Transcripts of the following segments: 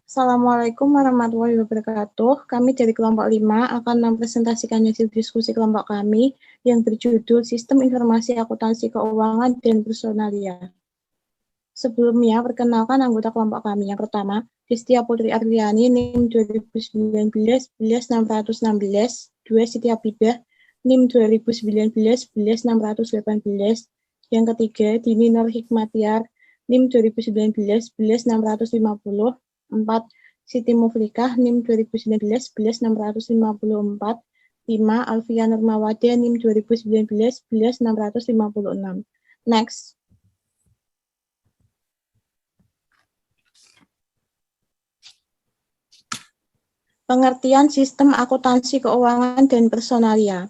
Assalamualaikum warahmatullahi wabarakatuh. Kami dari kelompok 5 akan mempresentasikan hasil diskusi kelompok kami yang berjudul Sistem Informasi Akuntansi Keuangan dan Personalia. Sebelumnya, perkenalkan anggota kelompok kami. Yang pertama, Destia Putri Arliani, NIM 2019-11616. 2. Siti Abidah, NIM 2019-11618. Yang ketiga, Dini Nur Hikmatiar, NIM 2019-11650. 4. Siti Muflikah, NIM 2019-11654. 5. Alfian Nurmawade, NIM 2019-11656. Next. Pengertian sistem akuntansi keuangan dan personalia.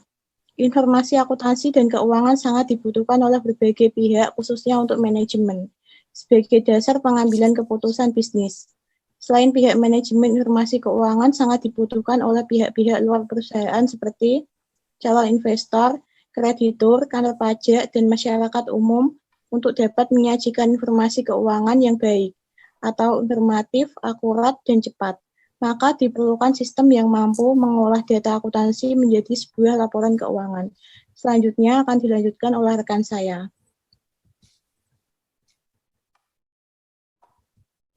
Informasi akuntansi dan keuangan sangat dibutuhkan oleh berbagai pihak, khususnya untuk manajemen, sebagai dasar pengambilan keputusan bisnis. Selain pihak manajemen, informasi keuangan sangat dibutuhkan oleh pihak-pihak luar perusahaan seperti calon investor, kreditur, kantor pajak, dan masyarakat umum untuk dapat menyajikan informasi keuangan yang baik, atau informatif, akurat, dan cepat. Maka diperlukan sistem yang mampu mengolah data akuntansi menjadi sebuah laporan keuangan. Selanjutnya akan dilanjutkan oleh rekan saya.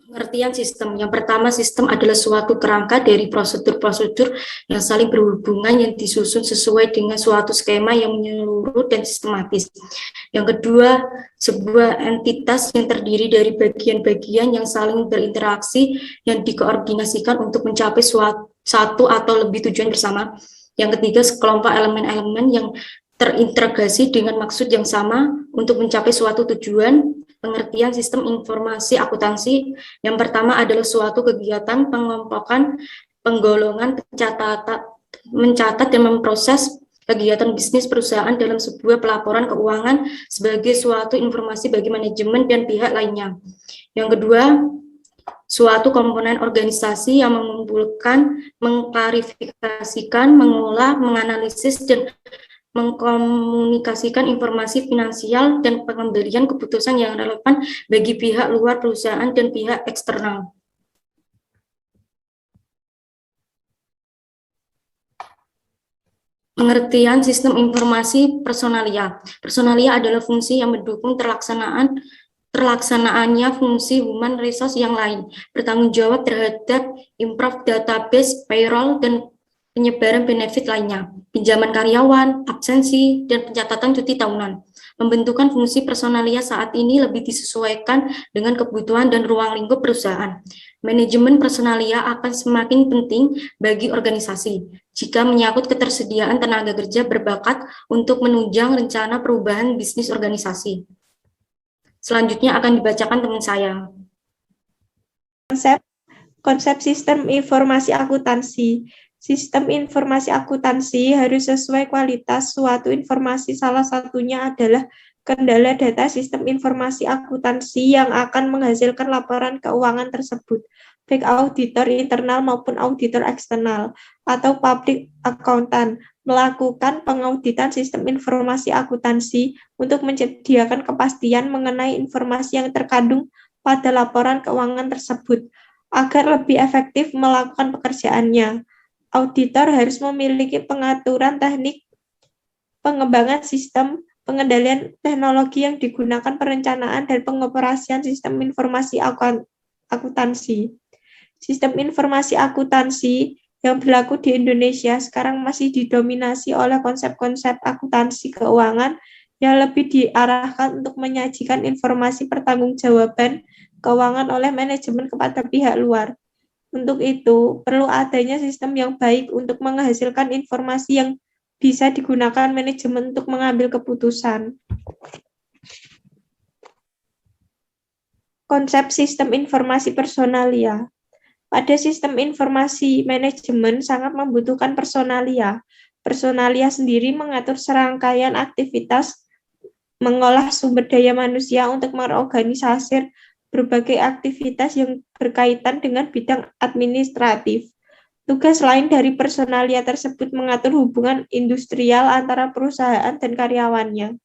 Pengertian sistem. Yang pertama, sistem adalah suatu kerangka dari prosedur-prosedur yang saling berhubungan yang disusun sesuai dengan suatu skema yang menyeluruh dan sistematis. Yang kedua, sebuah entitas yang terdiri dari bagian-bagian yang saling berinteraksi yang dikoordinasikan untuk mencapai satu atau lebih tujuan bersama. Yang ketiga, sekelompok elemen-elemen yang terintegrasi dengan maksud yang sama untuk mencapai suatu tujuan. Pengertian sistem informasi akuntansi yang pertama adalah suatu kegiatan pengelompokan, penggolongan, mencatat dan memproses kegiatan bisnis perusahaan dalam sebuah pelaporan keuangan sebagai suatu informasi bagi manajemen dan pihak lainnya. Yang kedua, suatu komponen organisasi yang mengumpulkan, mengklarifikasikan, mengolah, menganalisis, dan mengkomunikasikan informasi finansial dan pengambilan keputusan yang relevan bagi pihak luar perusahaan dan pihak eksternal. Pengertian sistem informasi personalia. Personalia adalah fungsi yang mendukung terlaksanaannya fungsi human resource yang lain, bertanggung jawab terhadap improve database, payroll, dan penyebaran benefit lainnya, pinjaman karyawan, absensi, dan pencatatan cuti tahunan. Pembentukan fungsi personalia saat ini lebih disesuaikan dengan kebutuhan dan ruang lingkup perusahaan. Manajemen personalia akan semakin penting bagi organisasi jika menyangkut ketersediaan tenaga kerja berbakat untuk menunjang rencana perubahan bisnis organisasi. Selanjutnya akan dibacakan teman saya. Konsep sistem informasi akuntansi. Sistem informasi akuntansi harus sesuai kualitas suatu informasi. Salah satunya adalah kendala data sistem informasi akuntansi yang akan menghasilkan laporan keuangan tersebut, baik auditor internal maupun auditor eksternal atau public accountant melakukan pengauditan sistem informasi akuntansi untuk menyediakan kepastian mengenai informasi yang terkandung pada laporan keuangan tersebut agar lebih efektif melakukan pekerjaannya. Auditor harus memiliki pengaturan teknik pengembangan sistem, pengendalian teknologi yang digunakan perencanaan dan pengoperasian sistem informasi akuntansi. Sistem informasi akuntansi yang berlaku di Indonesia sekarang masih didominasi oleh konsep-konsep akuntansi keuangan yang lebih diarahkan untuk menyajikan informasi pertanggungjawaban keuangan oleh manajemen kepada pihak luar. Untuk itu, perlu adanya sistem yang baik untuk menghasilkan informasi yang bisa digunakan manajemen untuk mengambil keputusan. Konsep sistem informasi personalia. Pada sistem informasi manajemen sangat membutuhkan personalia. Personalia sendiri mengatur serangkaian aktivitas mengolah sumber daya manusia untuk mengorganisasi berbagai aktivitas yang berkaitan dengan bidang administratif. Tugas lain dari personalia tersebut mengatur hubungan industrial antara perusahaan dan karyawannya.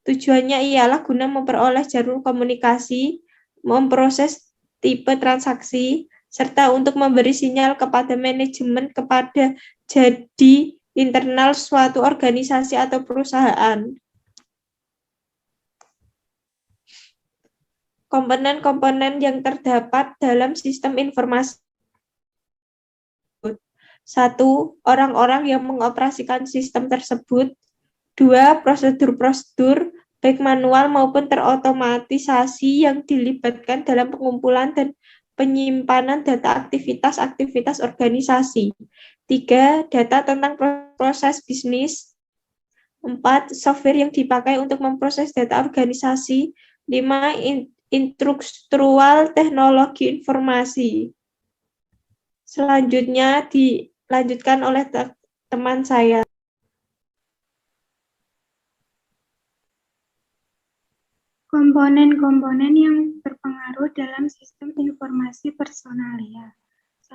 Tujuannya ialah guna memperoleh jalur komunikasi, memproses tipe transaksi, serta untuk memberi sinyal kepada manajemen kepada jadi internal suatu organisasi atau perusahaan. Komponen-komponen yang terdapat dalam sistem informasi. 1. Orang-orang yang mengoperasikan sistem tersebut. 2. Prosedur-prosedur, baik manual maupun terotomatisasi yang dilibatkan dalam pengumpulan dan penyimpanan data aktivitas-aktivitas organisasi. 3. Data tentang proses bisnis. 4. Software yang dipakai untuk memproses data organisasi. 5. Instruktural teknologi informasi. Selanjutnya dilanjutkan oleh teman saya. Komponen-komponen yang berpengaruh dalam sistem informasi personalia. 1.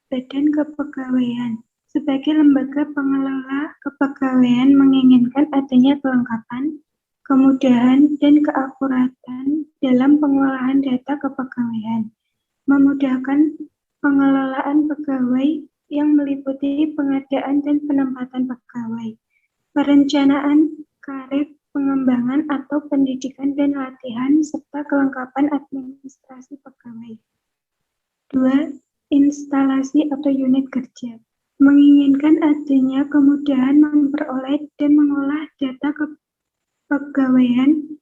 Badan Kepegawaian. Sebagai lembaga pengelola kepegawaian menginginkan adanya kelengkapan, kemudahan, dan keakuratan dalam pengolahan data kepegawaian, memudahkan pengelolaan pegawai yang meliputi pengadaan dan penempatan pegawai, perencanaan karir, pengembangan atau pendidikan dan latihan, serta kelengkapan administrasi pegawai. 2. Instalasi atau unit kerja. Menginginkan adanya kemudahan memperoleh dan mengolah data kepegawaian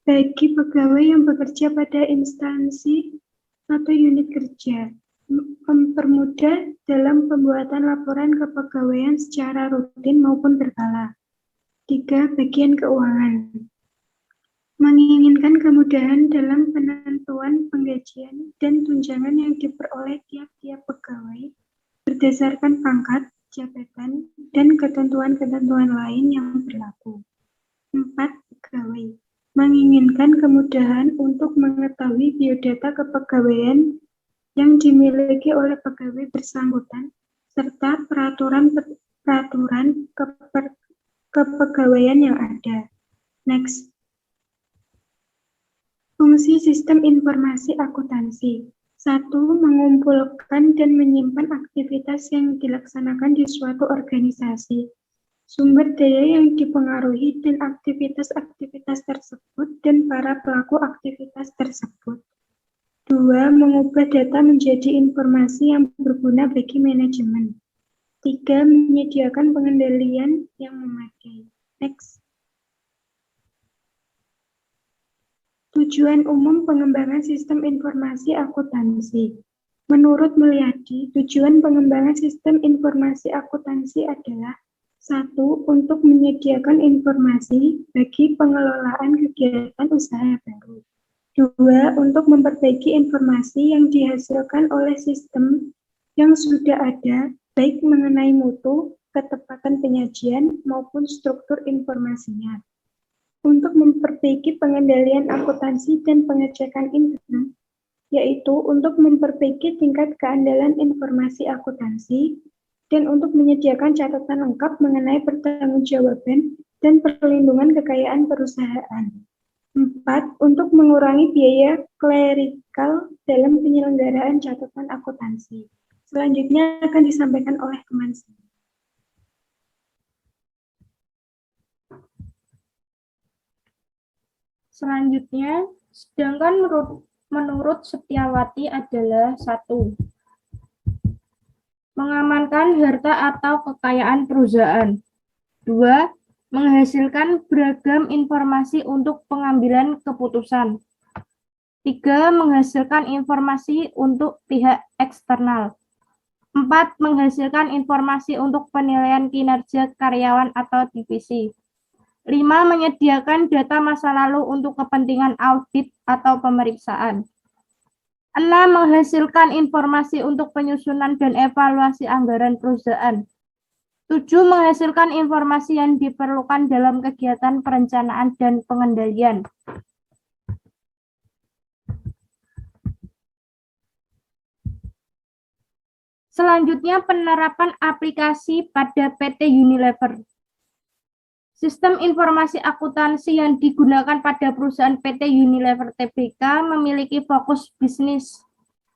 bagi pegawai yang bekerja pada instansi atau unit kerja. Mempermudah dalam pembuatan laporan kepegawaian secara rutin maupun berkala. 3. Bagian keuangan. Menginginkan kemudahan dalam penentuan penggajian dan tunjangan yang diperoleh tiap-tiap pegawai berdasarkan pangkat, jabatan, dan ketentuan-ketentuan lain yang berlaku. 4. Pegawai. Menginginkan kemudahan untuk mengetahui biodata kepegawaian yang dimiliki oleh pegawai bersangkutan, serta peraturan kepegawaian yang ada. Next. Fungsi sistem informasi akuntansi. 1. Mengumpulkan dan menyimpan aktivitas yang dilaksanakan di suatu organisasi, sumber daya yang dipengaruhi dan aktivitas-aktivitas tersebut dan para pelaku aktivitas tersebut. 2. Mengubah data menjadi informasi yang berguna bagi manajemen. 3. Menyediakan pengendalian yang memadai. Next. Tujuan umum pengembangan sistem informasi akuntansi. Menurut Mulyadi, tujuan pengembangan sistem informasi akuntansi adalah 1. Untuk menyediakan informasi bagi pengelolaan kegiatan usaha baru. 2. Untuk memperbaiki informasi yang dihasilkan oleh sistem yang sudah ada, baik mengenai mutu, ketepatan penyajian, maupun struktur informasinya. Untuk memperbaiki pengendalian akuntansi dan pengecekan internal, yaitu untuk memperbaiki tingkat keandalan informasi akuntansi, dan untuk menyediakan catatan lengkap mengenai pertanggungjawaban dan perlindungan kekayaan perusahaan. 4. Untuk mengurangi biaya klerikal dalam penyelenggaraan catatan akuntansi. Selanjutnya akan disampaikan oleh teman saya. Selanjutnya, sedangkan menurut Setiawati adalah 1. Mengamankan harta atau kekayaan perusahaan. 2. Menghasilkan beragam informasi untuk pengambilan keputusan. 3. Menghasilkan informasi untuk pihak eksternal. 4. Menghasilkan informasi untuk penilaian kinerja karyawan atau divisi. 5. Menyediakan data masa lalu untuk kepentingan audit atau pemeriksaan. 6. Menghasilkan informasi untuk penyusunan dan evaluasi anggaran perusahaan. 7. Menghasilkan informasi yang diperlukan dalam kegiatan perencanaan dan pengendalian. Selanjutnya, penerapan aplikasi pada PT Unilever. Sistem informasi akuntansi yang digunakan pada perusahaan PT Unilever Tbk memiliki fokus bisnis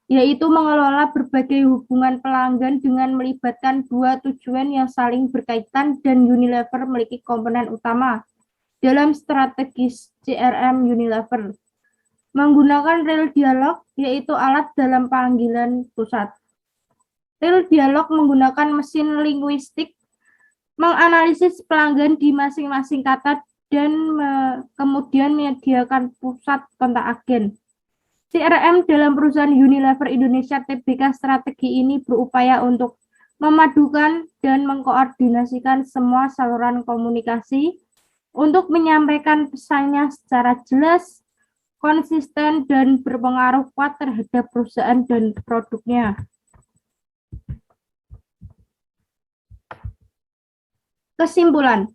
yaitu mengelola berbagai hubungan pelanggan dengan melibatkan dua tujuan yang saling berkaitan, dan Unilever memiliki komponen utama dalam strategi CRM Unilever. Menggunakan real dialog, yaitu alat dalam panggilan pusat. Real dialog menggunakan mesin linguistik menganalisis pelanggan di masing-masing kata dan kemudian menyediakan pusat kontak agen. CRM dalam perusahaan Unilever Indonesia Tbk strategi ini berupaya untuk memadukan dan mengkoordinasikan semua saluran komunikasi untuk menyampaikan pesannya secara jelas, konsisten, dan berpengaruh kuat terhadap perusahaan dan produknya. Kesimpulan,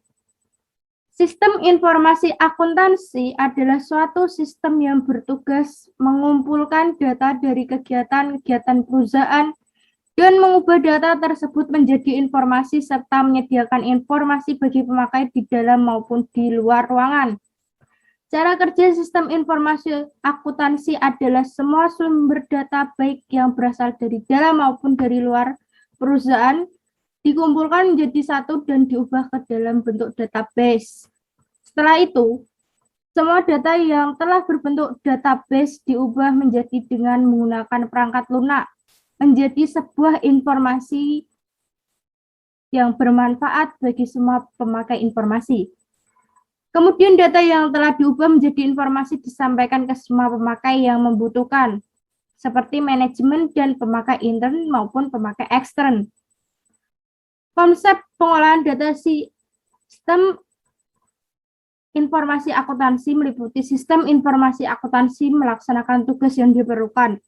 sistem informasi akuntansi adalah suatu sistem yang bertugas mengumpulkan data dari kegiatan-kegiatan perusahaan dan mengubah data tersebut menjadi informasi serta menyediakan informasi bagi pemakai di dalam maupun di luar ruangan. Cara kerja sistem informasi akuntansi adalah semua sumber data baik yang berasal dari dalam maupun dari luar perusahaan dikumpulkan menjadi satu dan diubah ke dalam bentuk database. Setelah itu, semua data yang telah berbentuk database diubah menjadi dengan menggunakan perangkat lunak menjadi sebuah informasi yang bermanfaat bagi semua pemakai informasi. Kemudian data yang telah diubah menjadi informasi disampaikan ke semua pemakai yang membutuhkan, seperti manajemen dan pemakai intern maupun pemakai ekstern. Konsep pengolahan data sistem informasi akuntansi meliputi sistem informasi akuntansi melaksanakan tugas yang diperlukan,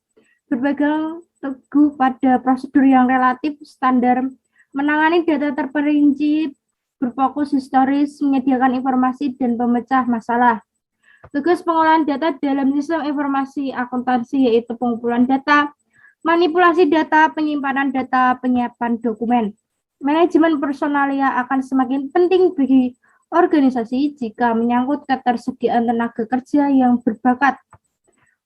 berpegang teguh pada prosedur yang relatif standar, menangani data terperinci, berfokus historis, menyediakan informasi, dan pemecah masalah. Tugas pengolahan data dalam sistem informasi akuntansi yaitu pengumpulan data, manipulasi data, penyimpanan data, penyiapan dokumen. Manajemen personalia akan semakin penting bagi organisasi jika menyangkut ketersediaan tenaga kerja yang berbakat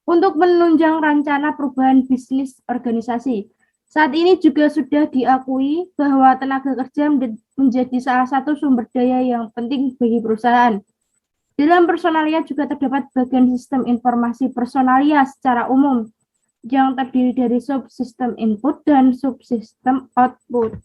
untuk menunjang rencana perubahan bisnis organisasi. Saat ini juga sudah diakui bahwa tenaga kerja menjadi salah satu sumber daya yang penting bagi perusahaan. Dalam personalia juga terdapat bagian sistem informasi personalia secara umum yang terdiri dari subsistem input dan subsistem output.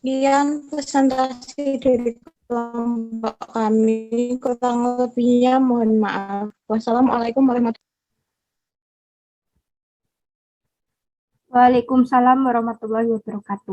Sekian presentasi dari kelompok kami, kurang lebihnya mohon maaf. Wassalamualaikum warahmatullahi wabarakatuh. Waalaikumsalam warahmatullahi wabarakatuh.